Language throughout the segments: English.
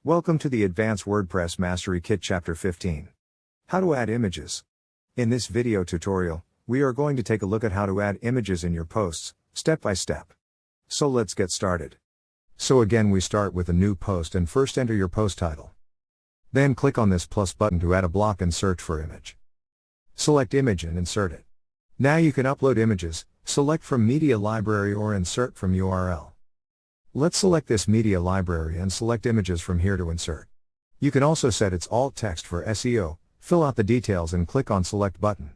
Welcome to the Advanced WordPress Mastery Kit Chapter 15. How to add images. In this video tutorial, we are going to take a look at how to add images in your posts, step by step. So let's get started. So again, we start with a new post and first enter your post title. Then click on this plus button to add a block and search for image. Select image and insert it. Now you can upload images, select from media library or insert from URL. Let's select this media library and select images from here to insert. You can also set its alt text for SEO, fill out the details and click on select button.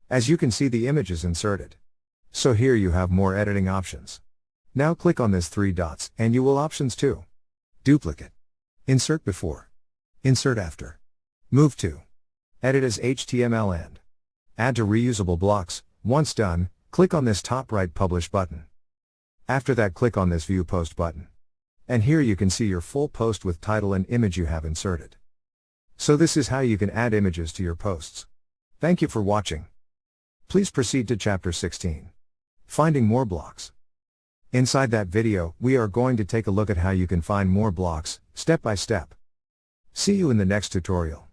As you can see, the image is inserted. So here you have more editing options. Now click on this three dots and you will options to duplicate, insert before, insert after, move to, edit as HTML and add to reusable blocks. Once done, click on this top right publish button. After that, click on this View Post button. And here you can see your full post with title and image you have inserted. So this is how you can add images to your posts. Thank you for watching. Please proceed to Chapter 16. Finding more blocks. Inside that video, we are going to take a look at how you can find more blocks, step by step. See you in the next tutorial.